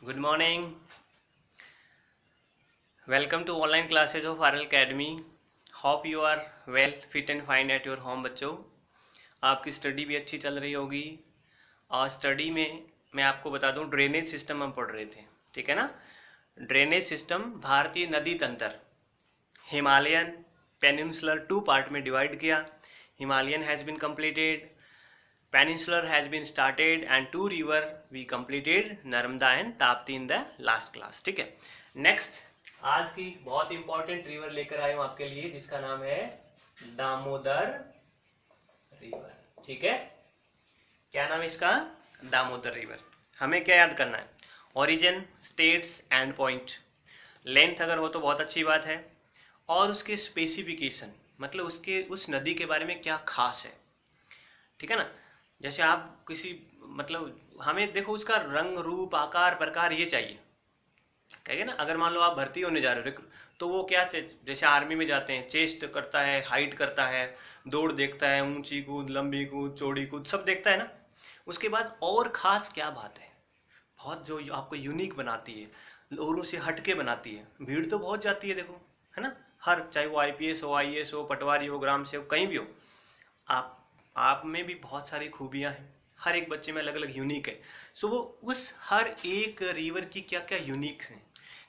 Good morning. Welcome to online classes of RL Academy. Hope you are well, fit and fine at your home बच्चों. आपकी study भी अच्छी चल रही होगी. और स्टडी में मैं आपको बता दूं, ड्रेनेज सिस्टम हम पढ़ रहे थे, ठीक है ना. ड्रेनेज सिस्टम भारतीय नदी तंत्र हिमालयन पेनिनसुलर 2 पार्ट में डिवाइड किया. Himalayan has been completed, peninsular has been started and 2 river we completed, Narmada and Tapti in the last class. ठीक है. नेक्स्ट आज की बहुत इंपॉर्टेंट रिवर लेकर आए हूं आपके लिए, जिसका नाम है दामोदर रिवर. ठीक है, क्या नाम है इसका? दामोदर रिवर. हमें क्या याद करना है? Origin, states and point. Length अगर हो तो बहुत अच्छी बात है, और उसके स्पेसिफिकेशन, मतलब उसके उस नदी के बारे में क्या खास है. ठीक है ना. जैसे आप किसी, मतलब हमें देखो उसका रंग रूप आकार प्रकार ये चाहिए, कहेंगे ना. अगर मान लो आप भर्ती होने जा रहे हो तो वो क्या से, जैसे आर्मी में जाते हैं, चेस्ट करता है, हाइट करता है, दौड़ देखता है, ऊंची कूद, लंबी कूद, चौड़ी कूद, सब देखता है ना. उसके बाद और खास क्या बात है, बहुत जो आपको यूनिक बनाती है, औरों से हटके बनाती है. भीड़ तो बहुत जाती है देखो, है ना. हर, चाहे वो IPS हो, IAS हो, पटवारी हो, ग्राम से हो, कहीं भी हो, आप में भी बहुत सारी खूबियां हैं. हर एक बच्चे में अलग अलग यूनिक है. सो वो उस हर एक रिवर की क्या क्या यूनिक हैं,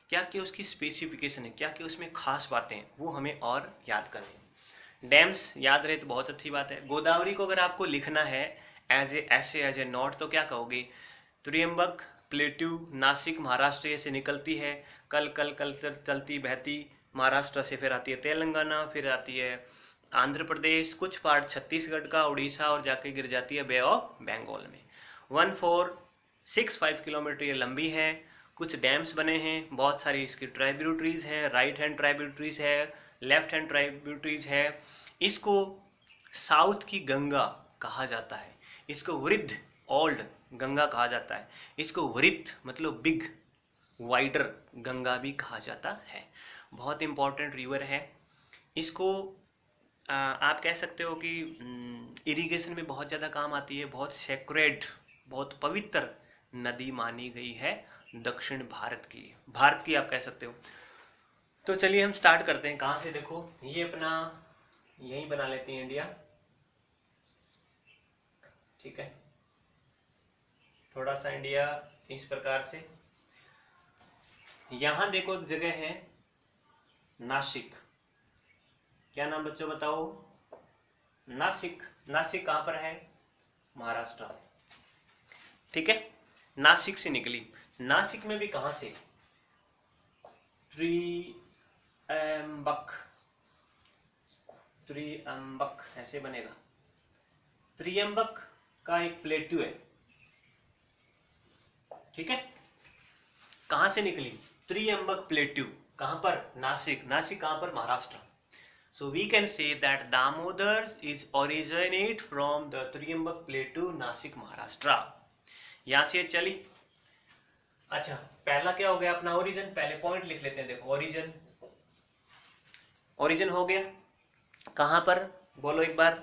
क्या क्या उसकी स्पेसिफिकेशन है, क्या क्या उसमें खास बातें हैं, वो हमें और याद करनी है. डैम्स याद रहे तो बहुत अच्छी बात है. गोदावरी को अगर आपको लिखना है एज ए ऐसे एज ए नोट तो क्या कहोगे? त्रियंबक, प्लेट्यू, नासिक महाराष्ट्र से निकलती है, कल कल कल चलती बहती महाराष्ट्र से, फिर आती है तेलंगाना, फिर आती है आंध्र प्रदेश, कुछ पार्ट छत्तीसगढ़ का, उड़ीसा, और जाके गिर जाती है बे ऑफ बंगाल में. 1465 किलोमीटर ये लंबी है. कुछ डैम्स बने हैं, बहुत सारी इसकी ट्राइब्यूटरीज हैं, राइट हैंड ट्राइब्यूटरीज है, लेफ्ट हैंड ट्राइब्यूटरीज है. इसको साउथ की गंगा कहा जाता है, इसको वृद्ध ओल्ड गंगा कहा जाता है, इसको वृत्त मतलब बिग वाइडर गंगा भी कहा जाता है. बहुत इंपॉर्टेंट रिवर है. इसको आप कह सकते हो कि इरिगेशन में बहुत ज़्यादा काम आती है. बहुत सेक्रेड, बहुत पवित्र नदी मानी गई है दक्षिण भारत की आप कह सकते हो. तो चलिए हम स्टार्ट करते हैं. कहाँ से? देखो ये अपना यहीं बना लेते हैं इंडिया. ठीक है, थोड़ा सा इंडिया इस प्रकार से. यहां देखो एक जगह है नासिक. क्या नाम बच्चों बताओ? नासिक. नासिक कहां पर है? महाराष्ट्र. ठीक है, नासिक से निकली. नासिक में भी कहां से? त्रियंबक. त्रियंबक ऐसे बनेगा. त्रियंबक का एक प्लेट्यू है. ठीक है, कहां से निकली? त्रियंबक प्लेट्यू. कहां पर? नासिक. नासिक कहां पर? Maharashtra. So we can say that Damodar is originate from the Triambak Plateau, Nasik, Maharashtra. यहां से चली. अच्छा, पहला क्या हो गया अपना? ओरिजिन. पहले पॉइंट लिख लेते हैं. देखो ओरिजिन, ओरिजिन हो गया. कहां पर? बोलो एक बार,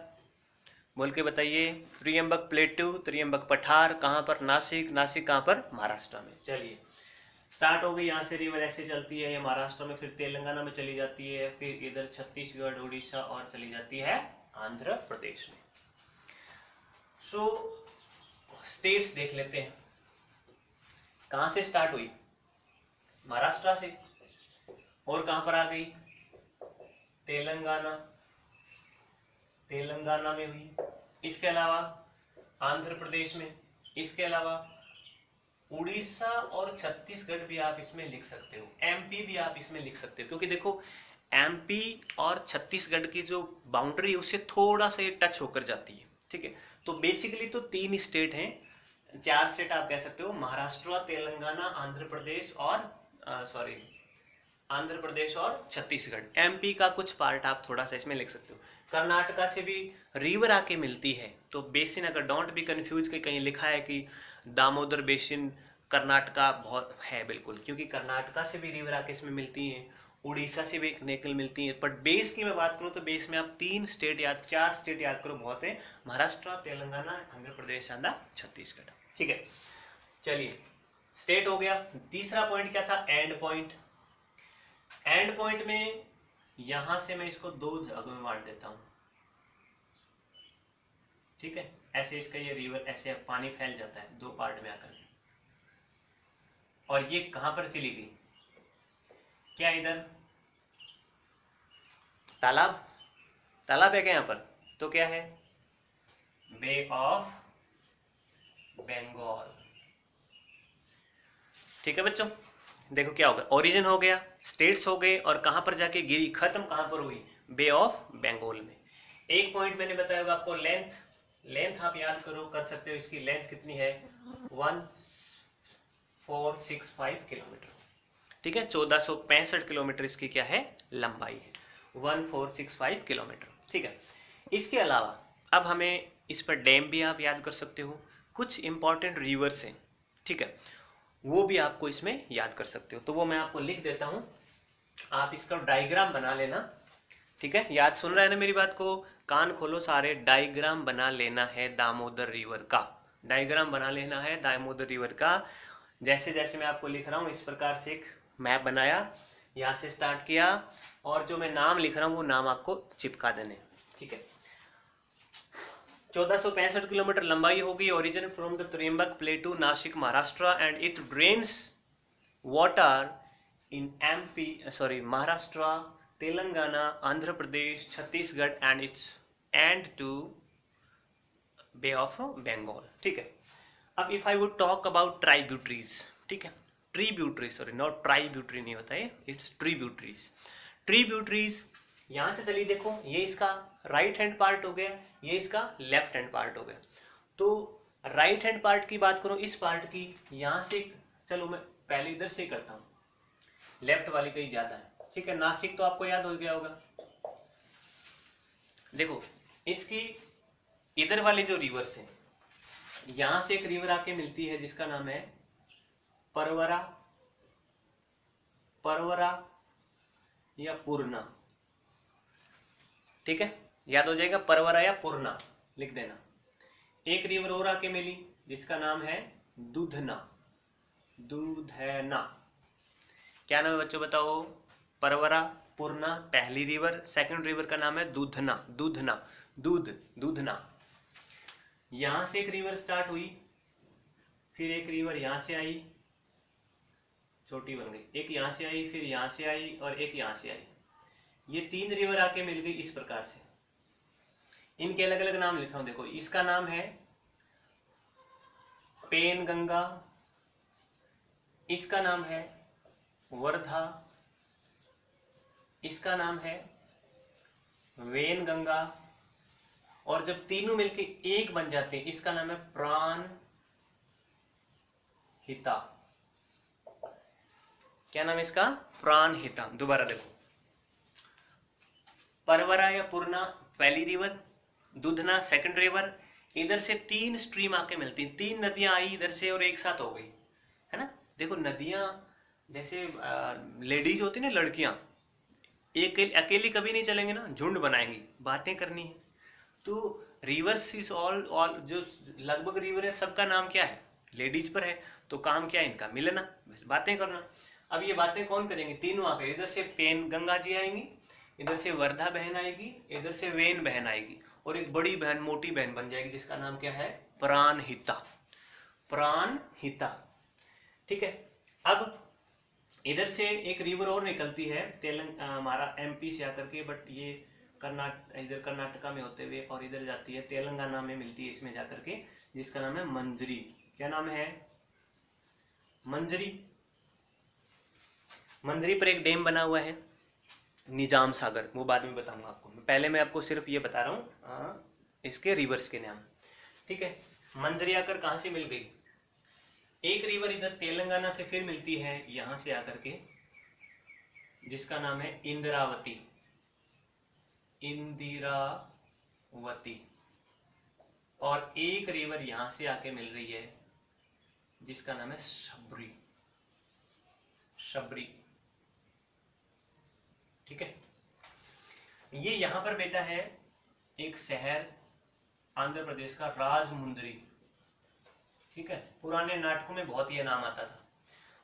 बोल के बताइए. त्रियंबक प्लेटू, त्रियंबक पठार. कहां पर? नासिक. नासिक कहां पर? महाराष्ट्र में. चलिए स्टार्ट हो गई. यहाँ से रिवर ऐसे चलती है, ये महाराष्ट्र में, फिर तेलंगाना में चली जाती है, फिर इधर छत्तीसगढ़, उड़ीसा, और चली जाती है आंध्र प्रदेश में. सो स्टेट्स देख लेते हैं. कहां से स्टार्ट हुई? महाराष्ट्र से. और कहां पर आ गई? तेलंगाना. तेलंगाना में हुई. इसके अलावा आंध्र प्रदेश में. इसके अलावा उड़ीसा और छत्तीसगढ़ भी आप इसमें लिख सकते हो. MP भी आप इसमें लिख सकते हो, क्योंकि देखो MP और छत्तीसगढ़ की जो बाउंड्री है उससे थोड़ा सा ये टच होकर जाती है. ठीक है, तो बेसिकली तो 3 स्टेट हैं, 4 स्टेट आप कह सकते हो. महाराष्ट्र, तेलंगाना, आंध्र प्रदेश और आंध्र प्रदेश और छत्तीसगढ़. MP का कुछ पार्ट आप थोड़ा सा इसमें लिख सकते हो. कर्नाटका से भी रिवर आके मिलती है, तो बेसिन अगर डोंट बी कंफ्यूज कि कहीं लिखा है कि दामोदर बेसिन कर्नाटका बहुत है, बिल्कुल, क्योंकि कर्नाटका से भी रिवर आके इसमें मिलती हैं, उड़ीसा से भी एक निकल मिलती है. बट बेस की मैं बात करूं तो बेस में आप 4 स्टेट याद करो, बहुत है. महाराष्ट्र, तेलंगाना, आंध्र प्रदेश, आंध्र, छत्तीसगढ़. ठीक है, चलिए स्टेट हो गया। तीसरा पॉइंट क्या था? And point. एंड पॉइंट में यहां से मैं इसको दो भागों में बांट देता हूं, ठीक है। ऐसे इसका ये रिवर ऐसे पानी फैल जाता है दो पार्ट में आकर, और ये कहां पर चली गई? क्या इधर तालाब, तालाब है क्या यहाँ पर? तो क्या है? बे ऑफ बंगाल। ठीक है बच्चों, देखो क्या होगा, ओरिजिन हो गया, स्टेट्स हो गए, और कहां पर जाके गिरी, खत्म कहां पर हुई? बे ऑफ बंगाल में। एक पॉइंट मैंने बताया होगा आपको, लेंथ। लेंथ आप याद करो, कर सकते हो, इसकी लेंथ कितनी है? 1465 किलोमीटर, ठीक है। 1465 किलोमीटर इसकी क्या है? लंबाई है, 1465 किलोमीटर, ठीक है। इसके अलावा अब हमें इस पर डैम भी आप याद कर सकते हो, कुछ इंपॉर्टेंट रिवर्स हैं, ठीक है, वो भी आपको इसमें याद कर सकते हो। तो वो मैं आपको लिख देता हूं, आप इसका डायग्राम बना लेना, ठीक है। याद सुन रहा है ना मेरी बात को? कान खोलो सारे, डायग्राम बना लेना है दामोदर रिवर का, डायग्राम बना लेना है दामोदर रिवर का। जैसे जैसे मैं आपको लिख रहा हूं इस प्रकार से एक मैप बनाया, यहां से स्टार्ट किया, और जो मैं नाम लिख रहा हूं वो नाम आपको चिपका देने, ठीक है। 1465 किलोमीटर लंबाई होगी, origin from the Trimbak plateau, Nashik Maharashtra, and it drains water in MP, sorry, Maharashtra, Telangana, Andhra Pradesh, Chhattisgarh, and its end to Bay of Bengal, ठीक है। अब if I would talk about tributaries, ठीक है, ट्रीब्यूटरीज, सॉरी, नॉट ट्राइब्यूटरी नहीं होता है, इट्स ट्रीब्यूटरीज। ट्रीब्यूटरीज यहां से चलिए, देखो ये इसका राइट हैंड पार्ट हो गया, ये इसका लेफ्ट हैंड पार्ट हो गया। तो राइट हैंड पार्ट की बात करूं, इस पार्ट की, यहां से, चलो मैं पहले इधर से करता हूं, लेफ्ट वाली कहीं ज्यादा है, ठीक है। नासिक तो आपको याद हो गया होगा। देखो इसकी इधर वाली जो रिवर्स है, यहां से एक रिवर आके मिलती है जिसका नाम है परवरा, परवरा या पूर्णा, ठीक है, याद हो जाएगा, परवरा या पूर्णा लिख देना। एक रिवर और आके मिली जिसका नाम है दूधना, दूधना। क्या नाम है बच्चों बताओ? परवरा, पूर्णा पहली रिवर, सेकंड रिवर का नाम है दूधना, दूधना, दूध, दूधना। यहां से एक रिवर स्टार्ट हुई, फिर एक रिवर यहां से आई, छोटी बन गई, एक यहां से आई, फिर यहां से आई, और एक यहां से आई। ये तीन रिवर आके मिल गई इस प्रकार से। इनके अलग अलग नाम लिखा हूं, देखो इसका नाम है पेन गंगा, इसका नाम है वर्धा, इसका नाम है वेन गंगा, और जब तीनों मिलके एक बन जाते हैं इसका नाम है प्राण हिता। क्या नाम है इसका? प्राण हिता। दोबारा देखो, परवरा या पूर्णा पहली रिवर, दूधना सेकंड रिवर, इधर से तीन स्ट्रीम आके मिलती, तीन नदियां आई इधर से और एक साथ हो गई, है ना। देखो नदियां जैसे लेडीज होती ना, लड़कियां एक अकेली कभी नहीं चलेंगे ना, झुंड बनाएंगी, बातें करनी है। तो रिवर्स इज ऑल जो लगभग रिवर है सबका नाम क्या है? लेडीज पर है। तो काम क्या है इनका? मिलना, बस बातें करना। अब ये बातें कौन करेंगे? तीनों आकर, इधर से पेन गंगा जी आएंगी, इधर से वर्धा बहन आएगी, इधर से वेन बहन आएगी, और एक बड़ी बहन, मोटी बहन बन जाएगी जिसका नाम क्या है? प्राणहिता, प्राणहिता, ठीक है। अब इधर से एक रिवर और निकलती है हमारा एमपी से आकर के, बट ये इधर कर्नाटका में होते हुए और इधर जाती है तेलंगाना में, मिलती है इसमें जाकर के, जिसका नाम है मंजरी। क्या नाम है? मंजरी। मंजरी पर एक डैम बना हुआ है निजाम सागर, वो बाद में बताऊंगा आपको, पहले मैं आपको सिर्फ ये बता रहा हूँ इसके रिवर्स के नाम, ठीक है। मंजरी आकर कहां से मिल गई? एक रिवर इधर तेलंगाना से फिर मिलती है यहां से आकर के, जिसका नाम है इंदिरावती, इंदिरावती, और एक रिवर यहां से आके मिल रही है जिसका नाम है शबरी, शबरी, ठीक है। ये यहां पर बेटा है एक शहर आंध्र प्रदेश का, राजमुंदरी, ठीक है, पुराने नाटकों में बहुत ये नाम आता था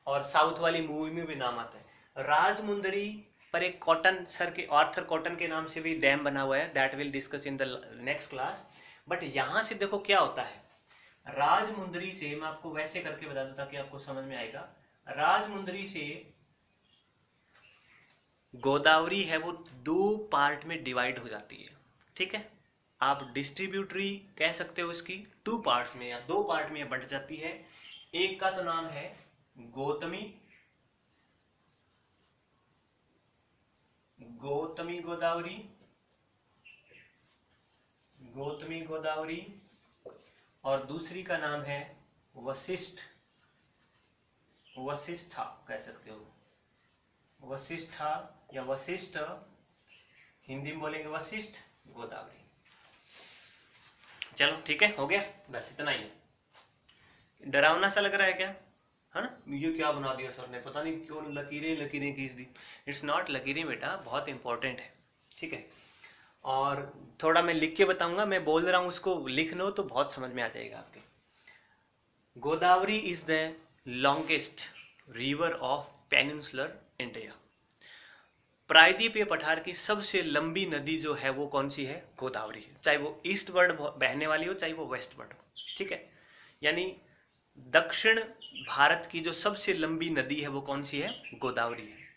और साउथ वाली मूवी में भी नाम आता है। राजमुंदरी पर एक कॉटन सर के आर्थर कॉटन के नाम से भी डैम बना हुआ है, that will discuss in the next class. But यहां से देखो क्या होता है, राजमुंदरी से मैं आपको वैसे करके बता दूं ताकि आपको समझ में आएगा। राजमुंदरी से गोदावरी है वो दो पार्ट में डिवाइड हो जाती है, ठीक है। आप डिस्ट्रीब्यूटरी कह सकते हो इसकी, टू पार्ट्स में या दो पार्ट में बंट जाती है। एक का तो नाम है गौतमी, गौतमी गोदावरी, गौतमी गोदावरी, और दूसरी का नाम है वशिष्ठ, वशिष्ठा कह सकते हो, वशिष्ठा या वशिष्ठ, हिंदी में बोलेंगे वशिष्ठ गोदावरी। चलो ठीक है, हो गया, बस इतना ही है। डरावना सा लग रहा है क्या, है ना, ये क्या बना दिया सर ने, पता नहीं क्यों लकीरें लकीरें खींच दी। इट्स नॉट लकीरें बेटा, बहुत इंपॉर्टेंट है, ठीक है। और थोड़ा मैं लिख के बताऊंगा, मैं बोल रहा हूं उसको लिख लो तो बहुत समझ में आ जाएगा आपके। Godavari is the longest river of peninsular India. प्रायद्वीपीय पठार की सबसे लंबी नदी जो है वो कौन सी है, गोदावरी है, चाहे वो ईस्टवर्ड बहने वाली हो चाहे वो वेस्टवर्ड हो, ठीक है। यानी दक्षिण भारत की जो सबसे लंबी नदी है वो कौन सी है, गोदावरी है।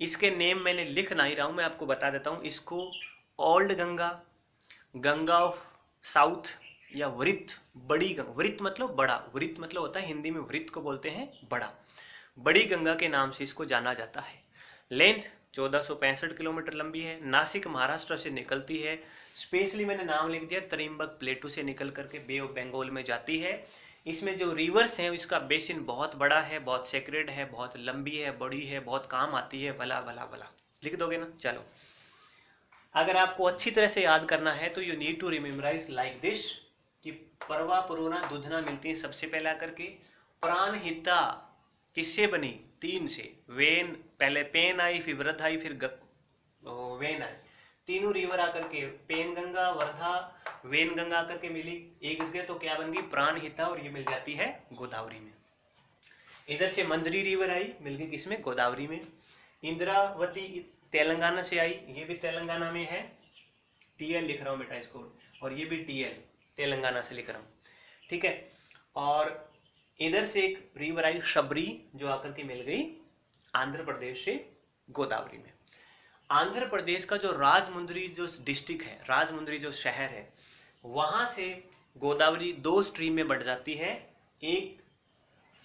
इसके नेम मैंने लिख नहीं रहा हूं, मैं आपको बता देता हूं इसको। Old Ganga, Ganga of south, या वृत्त, बड़ी गंगा, वृत्त मतलब बड़ा, वृत्त मतलब होता है हिंदी में वृत्त को बोलते हैं बड़ा, बड़ी गंगा के नाम से इसको जाना जाता है। लेंथ 1465 किलोमीटर लंबी है। नासिक महाराष्ट्र से निकलती है, स्पेशली मैंने नाम लिख दिया, त्रिम्बक प्लेटू से निकल करके बे ऑफ बंगाल में जाती है। इसमें जो रिवर्स है इसका बेसिन बहुत बड़ा है, बहुत सेक्रेड है, बहुत लंबी है, बड़ी है, बहुत काम आती है, भला भला भला, लिख दोगे ना। चलो, अगर आपको अच्छी तरह से याद करना है तो you need to rememberize like this, कि परवा पुरोना दुधना मिलती है सबसे पहले आकर के। प्राणहिता किससे बनी, तीन से, वेन पहले पेन आई, फिर वृद्ध आई, फिर वेन आई, तीनों रिवर आकर के पेन गंगा, वर्धा, वेन गंगा आकर के मिली एक जगह, तो क्या बन गई, प्राणहिता, और ये मिल जाती है गोदावरी में। इधर से मंजरी रिवर आई, मिल गई किसमें, गोदावरी में। इंद्रावती तेलंगाना से आई, ये भी तेलंगाना में है, टीएल लिख रहा हूं बेटा इसको, और ये भी टीएल तेलंगाना से लिख रहा हूं, ठीक है। और इधर से एक रिवर आई शबरी, जो आकर के मिल गई आंध्र प्रदेश से गोदावरी में। आंध्र प्रदेश का जो राजमुंदरी जो डिस्ट्रिक्ट है, राजमुंदरी जो शहर है, वहां से गोदावरी दो स्ट्रीम में बढ़ जाती है। एक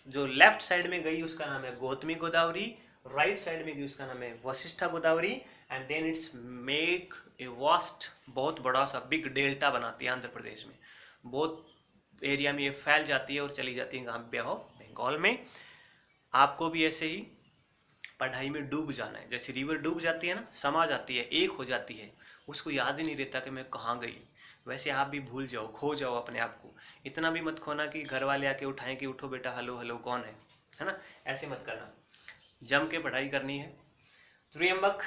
जो लेफ्ट साइड में गई उसका नाम है गौतमी गोदावरी, राइट साइड में गई उसका नाम है Vashishta Godavari, and then it's make a vast, बहुत बड़ा सा बिग डेल्टा बनाती है आंध्र प्रदेश में, बहुत एरिया में ये फैल जाती है और चली जाती है कहाँ, बे ऑफ बंगाल में। आपको भी ऐसे ही पढ़ाई में डूब जाना है, जैसे रिवर डूब जाती है ना, समा जाती है, एक हो जाती है, उसको याद ही नहीं रहता कि मैं कहाँ गई, वैसे आप भी भूल जाओ, खो जाओ अपने आप को। इतना भी मत खोना कि घर वाले आके उठाएं कि उठो बेटा, हेलो हेलो कौन है ना, ऐसे मत करना, जम के पढ़ाई करनी है। त्रियंबक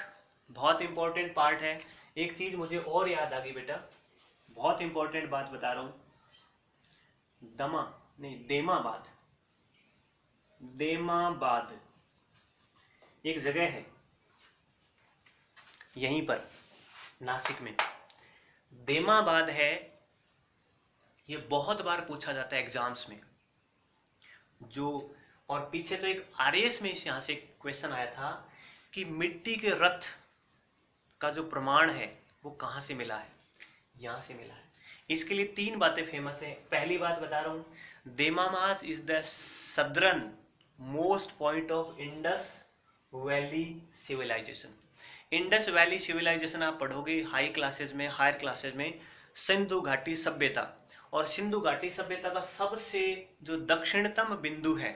बहुत इंपॉर्टेंट पार्ट है। एक चीज मुझे और याद आ गई बेटा, बहुत इंपॉर्टेंट बात बता रहा हूं, दमा नहीं देमाबाद, देमाबाद एक जगह है यहीं पर नासिक में, देमाबाद है, ये बहुत बार पूछा जाता है एग्जाम्स में जो, और पीछे तो एक आरएएस में यहाँ से क्वेश्चन आया था कि मिट्टी के रथ का जो प्रमाण है वो कहाँ से मिला है, यहाँ से मिला है। इसके लिए तीन बातें फेमस है। पहली बात बता रहा हूँ, Daimabad is the southern most point of Indus valley civilisation. Indus valley civilisation आप पढ़ोगे हाई क्लासेस में, हायर क्लासेस में, सिंधु घाटी सभ्यता, और सिंधु घाटी सभ्यता का सबसे जो दक्षिणतम बिंदु है,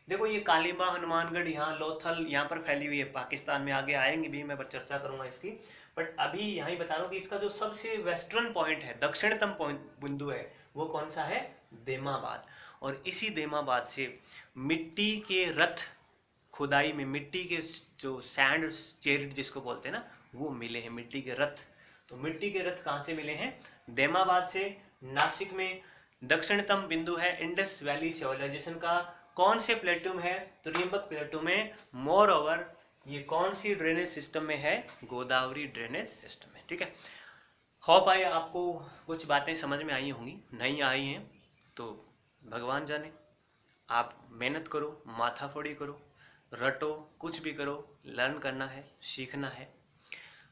देखो ये कालीबा, हनुमानगढ़, यहाँ लोथल, यहाँ पर फैली हुई है, पाकिस्तान में आगे आएंगे भी, मैं चर्चा करूंगा इसकी, बट अभी यहाँ ही बता रहा हूँ कि इसका जो सबसे वेस्टर्न पॉइंट है, दक्षिणतम पॉइंट बिंदु है, वो कौन सा है, देमाबाद। और इसी देमाबाद से मिट्टी के रथ खुदाई में, मिट्टी के जो सैंड चेरिट जिसको बोलते हैं ना, वो मिले हैं, मिट्टी के रथ। तो मिट्टी के रथ कहाँ से मिले हैं, देमाबाद से। नासिक में दक्षिणतम बिंदु है इंडस वैली सिविलाइजेशन का। कौन से प्लेटू में है? त्रिम्बक प्लेटू में। मोर ओवर ये कौन सी ड्रेनेज सिस्टम में है? गोदावरी ड्रेनेज सिस्टम में। ठीक है, होप आई आपको कुछ बातें समझ में आई होंगी। नहीं आई हैं तो भगवान जाने। आप मेहनत करो, माथाफोड़ी करो, रटो, कुछ भी करो, लर्न करना है, सीखना है।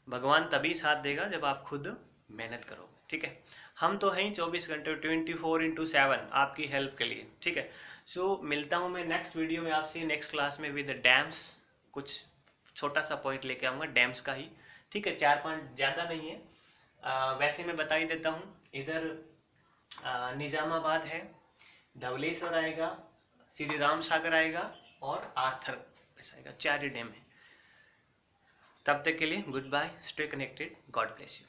भगवान तभी साथ देगा जब आप खुद मेहनत करोगे। ठीक है, हम तो हैं 24 घंटे 24/7 आपकी हेल्प के लिए। ठीक है, सो मिलता हूँ मैं नेक्स्ट वीडियो में आपसे, नेक्स्ट क्लास में विद डैम्स। कुछ छोटा सा पॉइंट लेके आऊँगा डैम्स का ही। ठीक है, 4 पॉइंट ज़्यादा नहीं है। वैसे मैं बता ही देता हूँ, इधर निजामाबाद है, धवलेश्वर आएगा, श्री राम सागर आएगा और आर्थर आएगा। 4 ही डैम है। तब तक के लिए good bye, stay connected, God bless you.